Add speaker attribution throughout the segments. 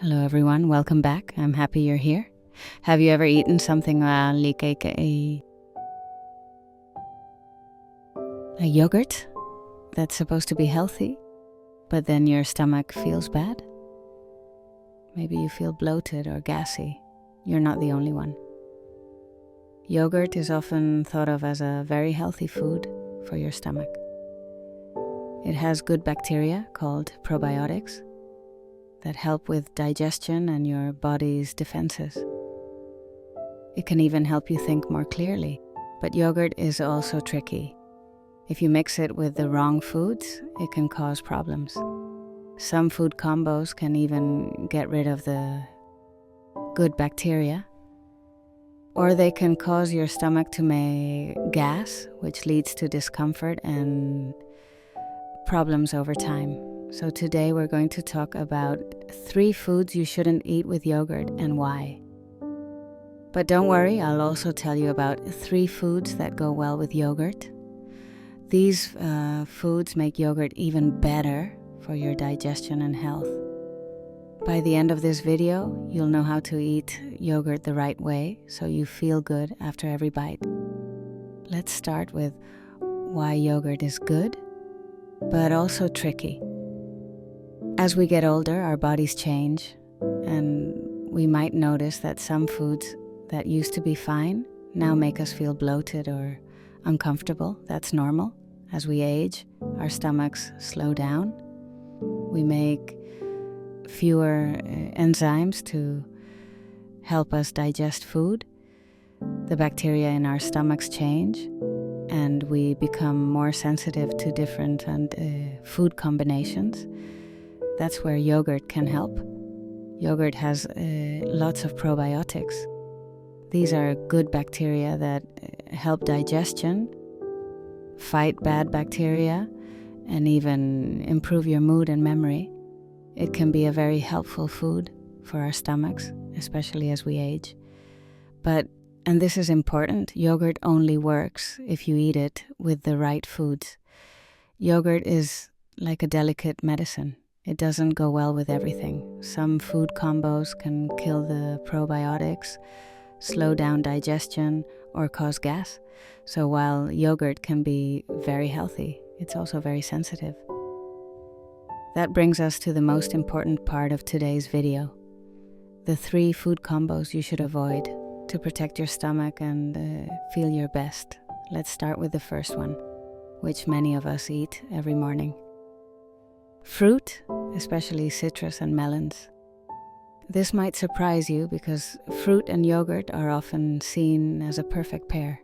Speaker 1: Hello everyone, welcome back. I'm happy you're here. Have you ever eaten something like a yogurt that's supposed to be healthy, but then your stomach feels bad? Maybe you feel bloated or gassy. You're not the only one. Yogurt is often thought of as a very healthy food for your stomach. It has good bacteria called probiotics that help with digestion and your body's defenses. It can even help you think more clearly, but yogurt is also tricky. If you mix it with the wrong foods, it can cause problems. Some food combos can even get rid of the good bacteria, or they can cause your stomach to make gas, which leads to discomfort and problems over time. So today we're going to talk about 3 foods you shouldn't eat with yogurt and why. But don't worry, I'll also tell you about 3 foods that go well with yogurt. These foods make yogurt even better for your digestion and health. By the end of this video, you'll know how to eat yogurt the right way so you feel good after every bite. Let's start with why yogurt is good, but also tricky. As we get older, our bodies change, and we might notice that some foods that used to be fine now make us feel bloated or uncomfortable. That's normal. As we age, our stomachs slow down. We make fewer enzymes to help us digest food. The bacteria in our stomachs change, and we become more sensitive to different food combinations. That's where yogurt can help. Yogurt has lots of probiotics. These are good bacteria that help digestion, fight bad bacteria, and even improve your mood and memory. It can be a very helpful food for our stomachs, especially as we age. And this is important, yogurt only works if you eat it with the right foods. Yogurt is like a delicate medicine. It doesn't go well with everything. Some food combos can kill the probiotics, slow down digestion, or cause gas. So while yogurt can be very healthy, it's also very sensitive. That brings us to the most important part of today's video. The 3 food combos you should avoid to protect your stomach and feel your best. Let's start with the first one, which many of us eat every morning. Fruit, especially citrus and melons. This might surprise you because fruit and yogurt are often seen as a perfect pair.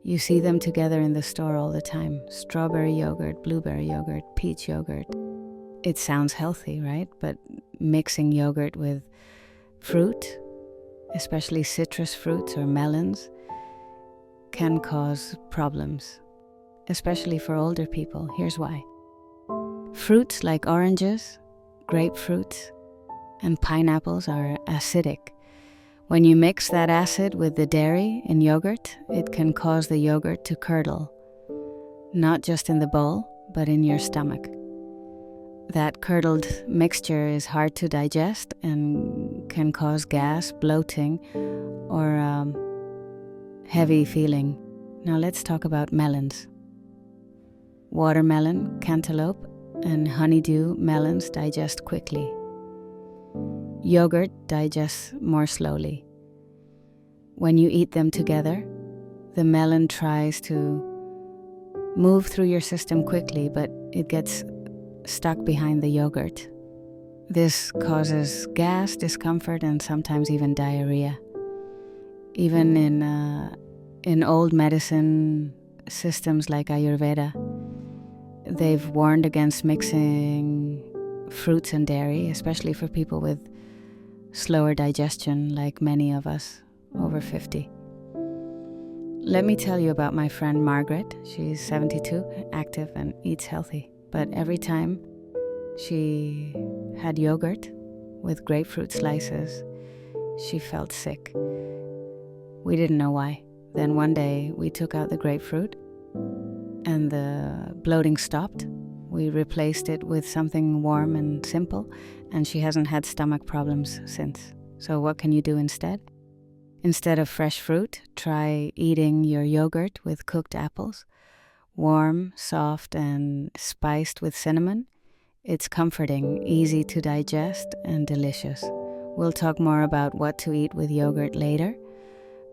Speaker 1: You see them together in the store all the time. Strawberry yogurt, blueberry yogurt, peach yogurt. It sounds healthy, right? But mixing yogurt with fruit, especially citrus fruits or melons, can cause problems, especially for older people. Here's why. Fruits like oranges, grapefruits, and pineapples are acidic. When you mix that acid with the dairy in yogurt, it can cause the yogurt to curdle, not just in the bowl, but in your stomach. That curdled mixture is hard to digest and can cause gas, bloating, or heavy feeling. Now let's talk about melons. Watermelon, cantaloupe, and honeydew melons digest quickly. Yogurt digests more slowly. When you eat them together, the melon tries to move through your system quickly, but it gets stuck behind the yogurt. This causes gas, discomfort, and sometimes even diarrhea. Even in old medicine systems like Ayurveda, they've warned against mixing fruits and dairy, especially for people with slower digestion like many of us over 50. Let me tell you about my friend Margaret. She's 72, active, and eats healthy. But every time she had yogurt with grapefruit slices, she felt sick. We didn't know why. Then one day we took out the grapefruit and the bloating stopped. We replaced it with something warm and simple, and she hasn't had stomach problems since. So what can you do instead? Instead of fresh fruit, try eating your yogurt with cooked apples. Warm, soft, and spiced with cinnamon. It's comforting, easy to digest, and delicious. We'll talk more about what to eat with yogurt later,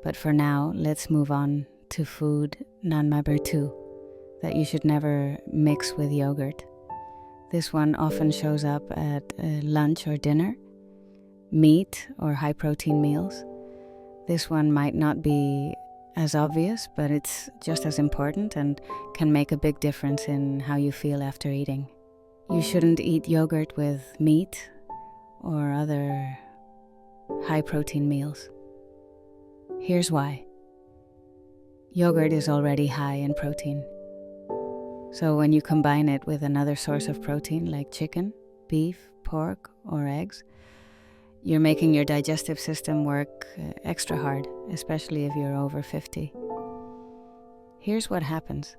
Speaker 1: but for now, let's move on to food number 2 that you should never mix with yogurt. This one often shows up at lunch or dinner, meat or high-protein meals. This one might not be as obvious, but it's just as important and can make a big difference in how you feel after eating. You shouldn't eat yogurt with meat or other high-protein meals. Here's why. Yogurt is already high in protein. So when you combine it with another source of protein like chicken, beef, pork, or eggs, you're making your digestive system work extra hard, especially if you're over 50. Here's what happens.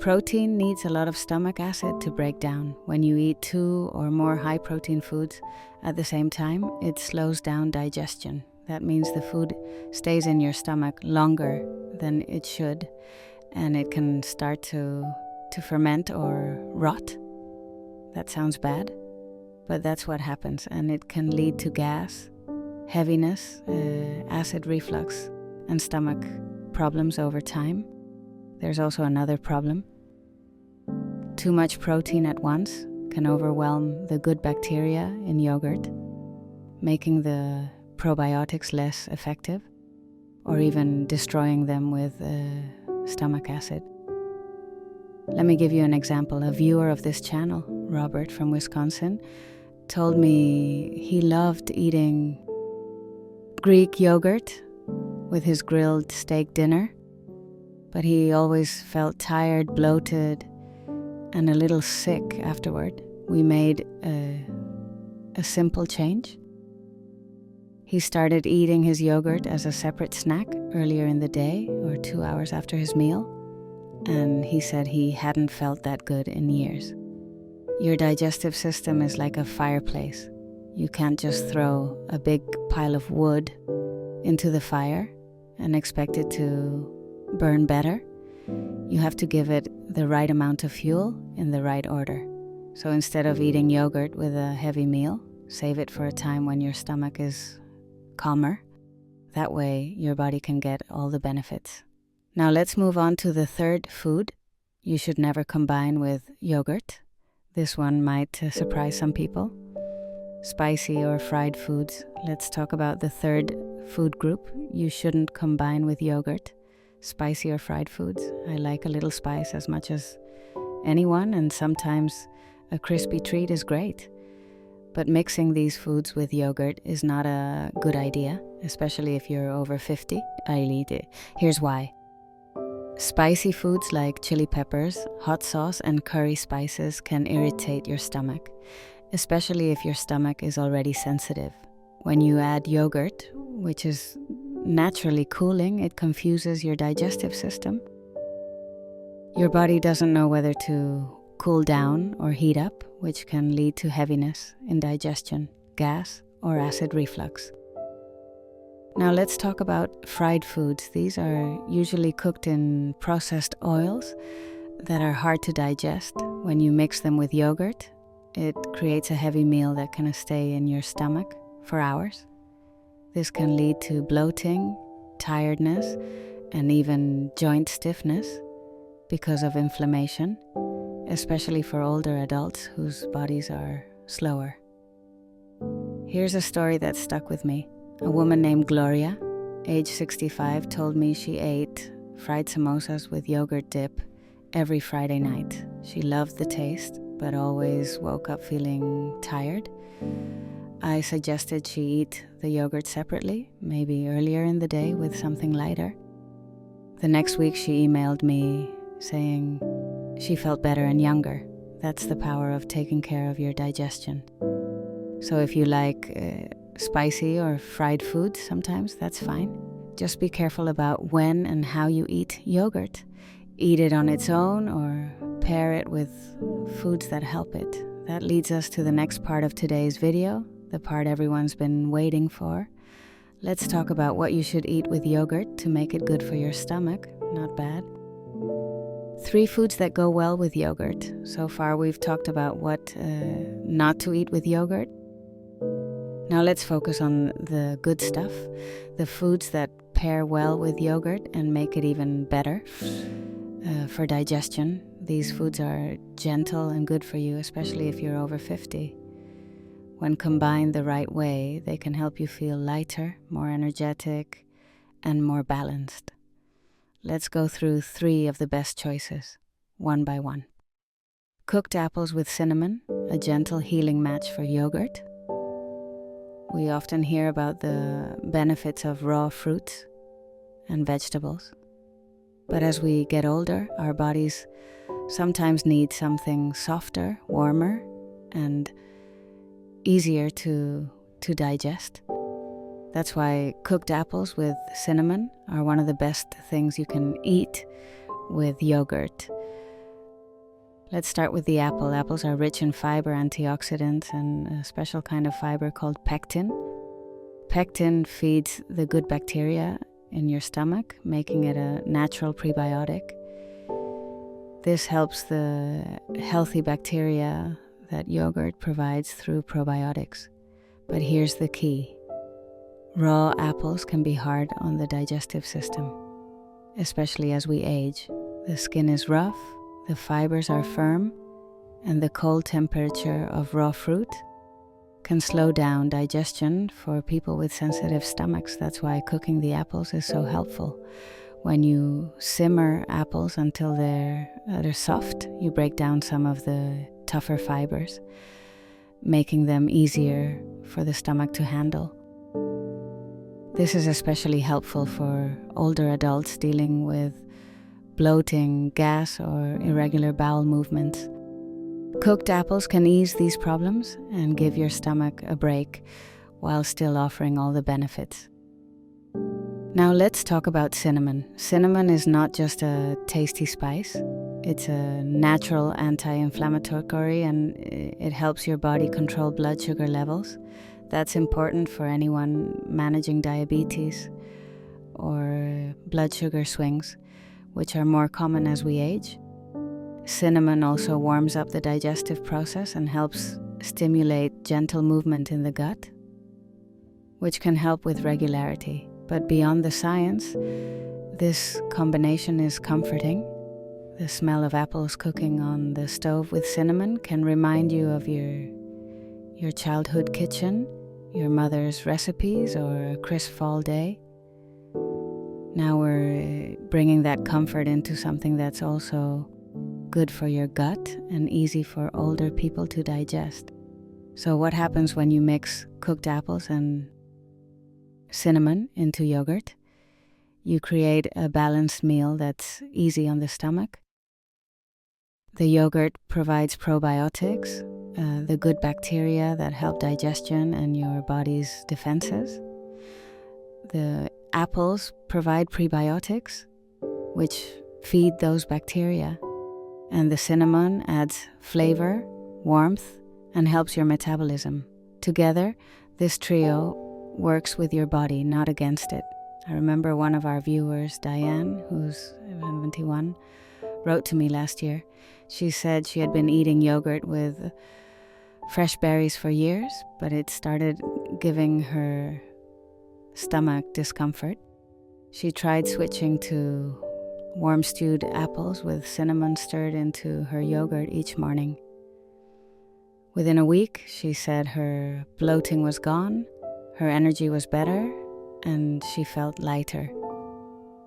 Speaker 1: Protein needs a lot of stomach acid to break down. When you eat 2 or more high-protein foods at the same time, it slows down digestion. That means the food stays in your stomach longer than it should, and it can start to ferment or rot. That sounds bad, but that's what happens, and it can lead to gas, heaviness, acid reflux, and stomach problems over time. There's also another problem. Too much protein at once can overwhelm the good bacteria in yogurt, making the probiotics less effective, or even destroying them with stomach acid. Let me give you an example. A viewer of this channel, Robert from Wisconsin, told me he loved eating Greek yogurt with his grilled steak dinner, but he always felt tired, bloated, and a little sick afterward. We made a simple change. He started eating his yogurt as a separate snack earlier in the day or 2 hours after his meal, and he said he hadn't felt that good in years. Your digestive system is like a fireplace. You can't just throw a big pile of wood into the fire and expect it to burn better. You have to give it the right amount of fuel in the right order. So instead of eating yogurt with a heavy meal, save it for a time when your stomach is calmer. That way your body can get all the benefits. Now let's move on to the third food you should never combine with yogurt. This one might surprise some people. Spicy or fried foods. Let's talk about the third food group you shouldn't combine with yogurt. Spicy or fried foods. I like a little spice as much as anyone, and sometimes a crispy treat is great. But mixing these foods with yogurt is not a good idea, especially if you're over 50. Here's why. Spicy foods like chili peppers, hot sauce, and curry spices can irritate your stomach, especially if your stomach is already sensitive. When you add yogurt, which is naturally cooling, it confuses your digestive system. Your body doesn't know whether to cool down or heat up, which can lead to heaviness, indigestion, gas, or acid reflux. Now let's talk about fried foods. These are usually cooked in processed oils that are hard to digest. When you mix them with yogurt, it creates a heavy meal that can stay in your stomach for hours. This can lead to bloating, tiredness, and even joint stiffness because of inflammation, especially for older adults whose bodies are slower. Here's a story that stuck with me. A woman named Gloria, age 65, told me she ate fried samosas with yogurt dip every Friday night. She loved the taste, but always woke up feeling tired. I suggested she eat the yogurt separately, maybe earlier in the day with something lighter. The next week she emailed me saying she felt better and younger. That's the power of taking care of your digestion. So if you like spicy or fried foods sometimes, that's fine. Just be careful about when and how you eat yogurt. Eat it on its own or pair it with foods that help it. That leads us to the next part of today's video, the part everyone's been waiting for. Let's talk about what you should eat with yogurt to make it good for your stomach. Not bad. 3 foods that go well with yogurt. So far we've talked about what not to eat with yogurt. Now let's focus on the good stuff, the foods that pair well with yogurt and make it even better for digestion. These foods are gentle and good for you, especially if you're over 50. When combined the right way, they can help you feel lighter, more energetic, and more balanced. Let's go through 3 of the best choices, one by one. Cooked apples with cinnamon, a gentle healing match for yogurt. We often hear about the benefits of raw fruits and vegetables. But as we get older, our bodies sometimes need something softer, warmer, and easier to digest. That's why cooked apples with cinnamon are one of the best things you can eat with yogurt. Let's start with the apple. Apples are rich in fiber, antioxidants, and a special kind of fiber called pectin. Pectin feeds the good bacteria in your stomach, making it a natural prebiotic. This helps the healthy bacteria that yogurt provides through probiotics. But here's the key. Raw apples can be hard on the digestive system, especially as we age. The skin is rough, the fibers are firm, and the cold temperature of raw fruit can slow down digestion for people with sensitive stomachs. That's why cooking the apples is so helpful. When you simmer apples until they're soft, you break down some of the tougher fibers, making them easier for the stomach to handle. This is especially helpful for older adults dealing with bloating, gas, or irregular bowel movements. Cooked apples can ease these problems and give your stomach a break while still offering all the benefits. Now let's talk about cinnamon. Cinnamon is not just a tasty spice. It's a natural anti-inflammatory and it helps your body control blood sugar levels. That's important for anyone managing diabetes or blood sugar swings, which are more common as we age. Cinnamon also warms up the digestive process and helps stimulate gentle movement in the gut, which can help with regularity. But beyond the science, this combination is comforting. The smell of apples cooking on the stove with cinnamon can remind you of your childhood kitchen, your mother's recipes, or a crisp fall day. Now we're bringing that comfort into something that's also good for your gut and easy for older people to digest. So what happens when you mix cooked apples and cinnamon into yogurt? You create a balanced meal that's easy on the stomach. The yogurt provides probiotics, the good bacteria that help digestion and your body's defenses. The apples provide prebiotics, which feed those bacteria. And the cinnamon adds flavor, warmth, and helps your metabolism. Together, this trio works with your body, not against it. I remember one of our viewers, Diane, who's 71, wrote to me last year. She said she had been eating yogurt with fresh berries for years, but it started giving her stomach discomfort. She tried switching to warm stewed apples with cinnamon stirred into her yogurt each morning. Within a week, she said her bloating was gone, her energy was better, and she felt lighter.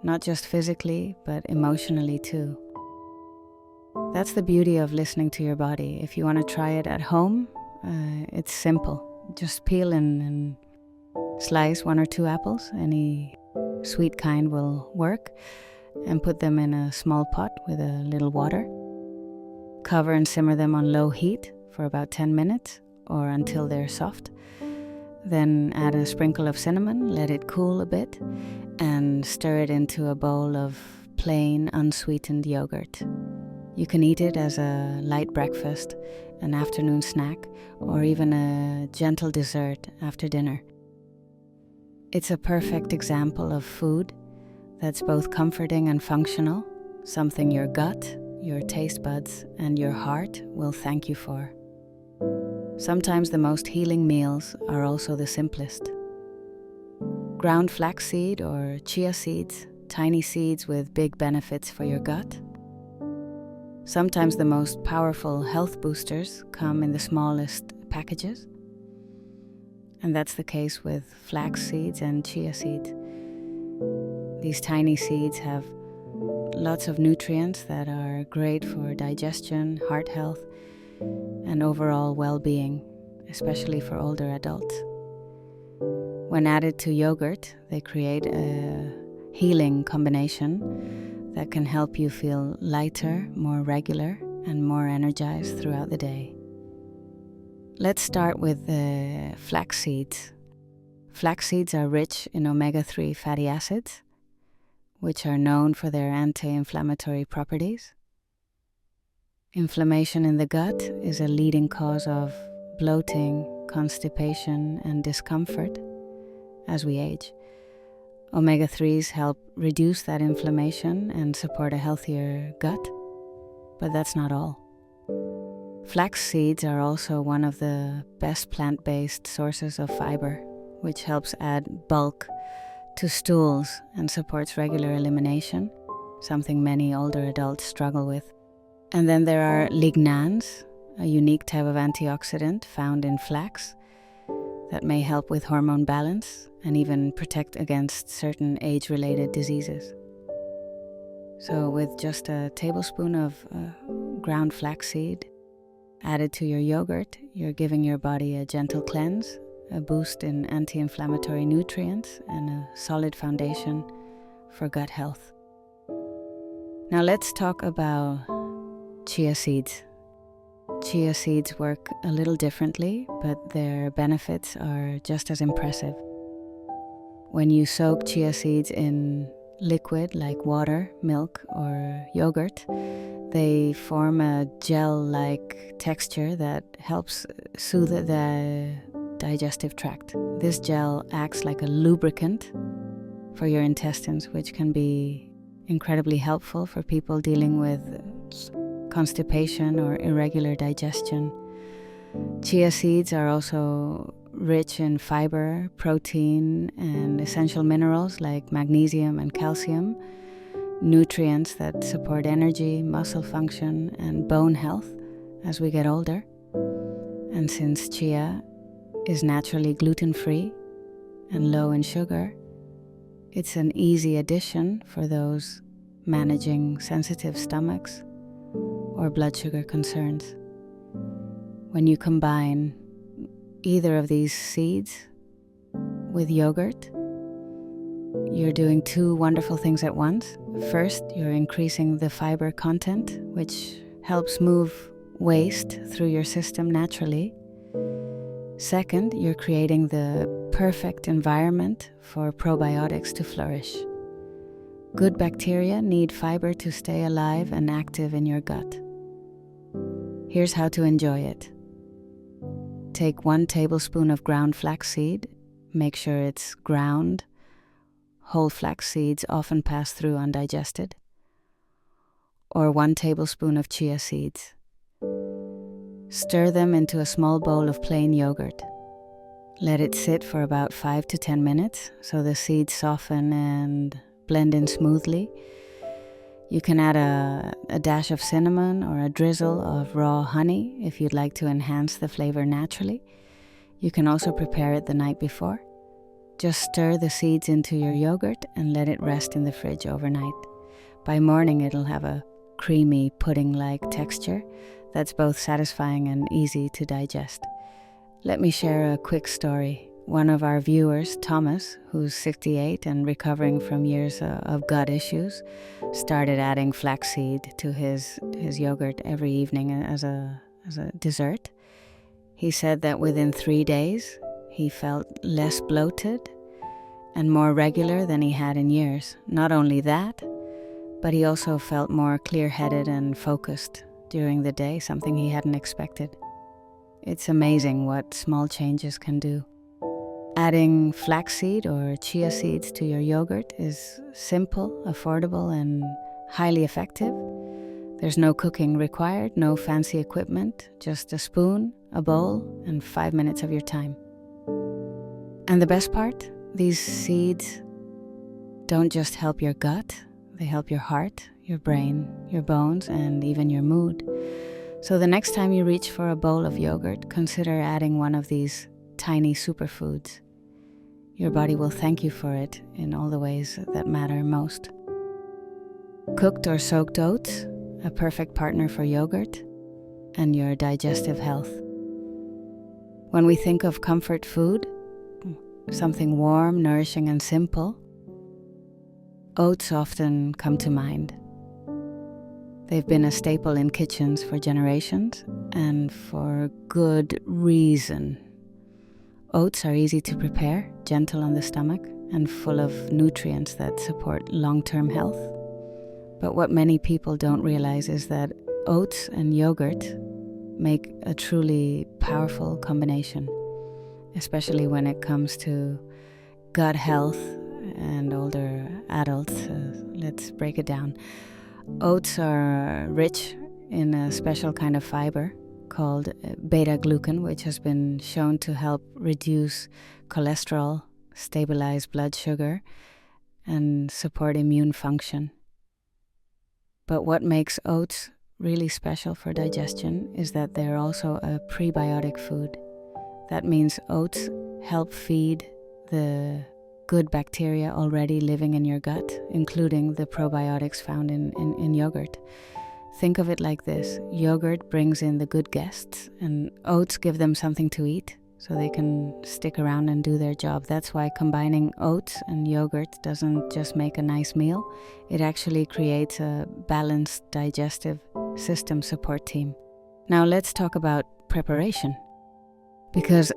Speaker 1: Not just physically, but emotionally too. That's the beauty of listening to your body. If you want to try it at home, it's simple. Just peel and slice 1 or 2 apples. Any sweet kind will work. And put them in a small pot with a little water. Cover and simmer them on low heat for about 10 minutes or until they're soft. Then add a sprinkle of cinnamon, let it cool a bit, and stir it into a bowl of plain, unsweetened yogurt. You can eat it as a light breakfast, an afternoon snack, or even a gentle dessert after dinner. It's a perfect example of food that's both comforting and functional, something your gut, your taste buds, and your heart will thank you for. Sometimes the most healing meals are also the simplest. Ground flaxseed or chia seeds, tiny seeds with big benefits for your gut. Sometimes the most powerful health boosters come in the smallest packages. And that's the case with flax seeds and chia seeds. These tiny seeds have lots of nutrients that are great for digestion, heart health, and overall well-being, especially for older adults. When added to yogurt, they create a healing combination that can help you feel lighter, more regular, and more energized throughout the day. Let's start with the flax seeds. Flax seeds are rich in omega-3 fatty acids, which are known for their anti-inflammatory properties. Inflammation in the gut is a leading cause of bloating, constipation, and discomfort as we age. Omega-3s help reduce that inflammation and support a healthier gut, but that's not all. Flax seeds are also one of the best plant-based sources of fiber, which helps add bulk to stools and supports regular elimination, something many older adults struggle with. And then there are lignans, a unique type of antioxidant found in flax that may help with hormone balance and even protect against certain age-related diseases. So with just a tablespoon of ground flaxseed added to your yogurt, you're giving your body a gentle cleanse, a boost in anti-inflammatory nutrients, and a solid foundation for gut health. Now let's talk about chia seeds. Chia seeds work a little differently, but their benefits are just as impressive. When you soak chia seeds in liquid like water, milk, or yogurt, they form a gel-like texture that helps soothe the digestive tract. This gel acts like a lubricant for your intestines, which can be incredibly helpful for people dealing with constipation or irregular digestion. Chia seeds are also rich in fiber, protein, and essential minerals like magnesium and calcium, nutrients that support energy, muscle function, and bone health as we get older. And since chia is naturally gluten-free and low in sugar, it's an easy addition for those managing sensitive stomachs or blood sugar concerns. When you combine either of these seeds with yogurt, you're doing two wonderful things at once. First, you're increasing the fiber content, which helps move waste through your system naturally. Second, you're creating the perfect environment for probiotics to flourish. Good bacteria need fiber to stay alive and active in your gut. Here's how to enjoy it. Take 1 tablespoon of ground flaxseed. Make sure it's ground. Whole flax seeds often pass through undigested. Or 1 tablespoon of chia seeds. Stir them into a small bowl of plain yogurt. Let it sit for about 5 to 10 minutes so the seeds soften and blend in smoothly. You can add a dash of cinnamon or a drizzle of raw honey if you'd like to enhance the flavor naturally. You can also prepare it the night before. Just stir the seeds into your yogurt and let it rest in the fridge overnight. By morning, it'll have a creamy pudding-like texture that's both satisfying and easy to digest. Let me share a quick story. One of our viewers, Thomas, who's 68 and recovering from years of gut issues, started adding flaxseed to his yogurt every evening as a dessert. He said that within 3 days, he felt less bloated and more regular than he had in years. Not only that, but he also felt more clear-headed and focused during the day, something he hadn't expected. It's amazing what small changes can do. Adding flaxseed or chia seeds to your yogurt is simple, affordable, and highly effective. There's no cooking required, no fancy equipment, just a spoon, a bowl, and 5 minutes of your time. And the best part, these seeds don't just help your gut, they help your heart, your brain, your bones, and even your mood. So the next time you reach for a bowl of yogurt, consider adding one of these tiny superfoods. Your body will thank you for it in all the ways that matter most. Cooked or soaked oats, a perfect partner for yogurt and your digestive health. When we think of comfort food, something warm, nourishing, and simple, oats often come to mind. They've been a staple in kitchens for generations, and for good reason. Oats are easy to prepare, gentle on the stomach, and full of nutrients that support long-term health. But what many people don't realize is that oats and yogurt make a truly powerful combination, especially when it comes to gut health and older adults. Let's break it down. Oats are rich in a special kind of fiber called beta-glucan, which has been shown to help reduce cholesterol, stabilize blood sugar, and support immune function. But what makes oats really special for digestion is that they're also a prebiotic food. That means oats help feed the good bacteria already living in your gut, including the probiotics found in yogurt. Think of it like this: yogurt brings in the good guests, and oats give them something to eat so they can stick around and do their job. That's why combining oats and yogurt doesn't just make a nice meal, it actually creates a balanced digestive system support team. Now let's talk about preparation, because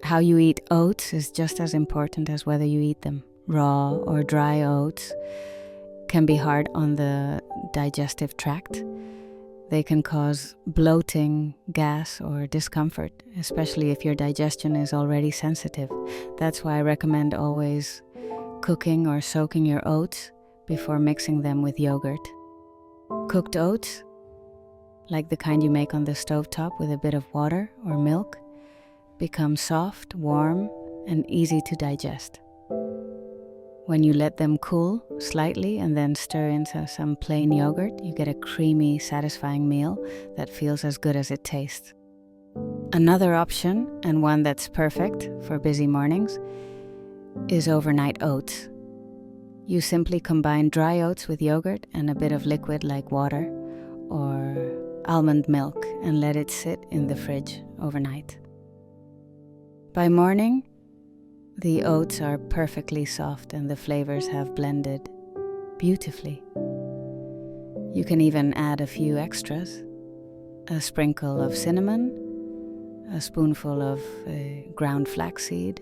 Speaker 1: how you eat oats is just as important as whether you eat them. Raw or dry oats can be hard on the digestive tract. They can cause bloating, gas, or discomfort, especially if your digestion is already sensitive. That's why I recommend always cooking or soaking your oats before mixing them with yogurt. Cooked oats, like the kind you make on the stovetop with a bit of water or milk, become soft, warm, and easy to digest. When you let them cool slightly and then stir into some plain yogurt, you get a creamy, satisfying meal that feels as good as it tastes. Another option, and one that's perfect for busy mornings, is overnight oats. You simply combine dry oats with yogurt and a bit of liquid like water or almond milk and let it sit in the fridge overnight. By morning, the oats are perfectly soft and the flavors have blended beautifully. You can even add a few extras: a sprinkle of cinnamon, a spoonful of ground flaxseed,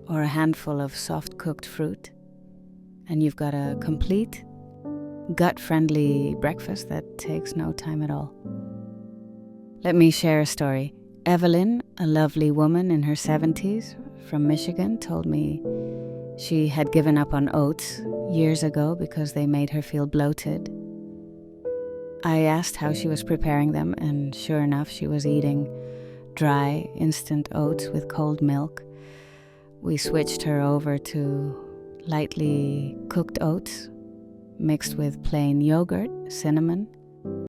Speaker 1: or a handful of soft cooked fruit, and you've got a complete, gut-friendly breakfast that takes no time at all. Let me share a story. Evelyn, a lovely woman in her 70s from Michigan, told me she had given up on oats years ago because they made her feel bloated. I asked how she was preparing them, and sure enough, she was eating dry, instant oats with cold milk. We switched her over to lightly cooked oats mixed with plain yogurt, cinnamon,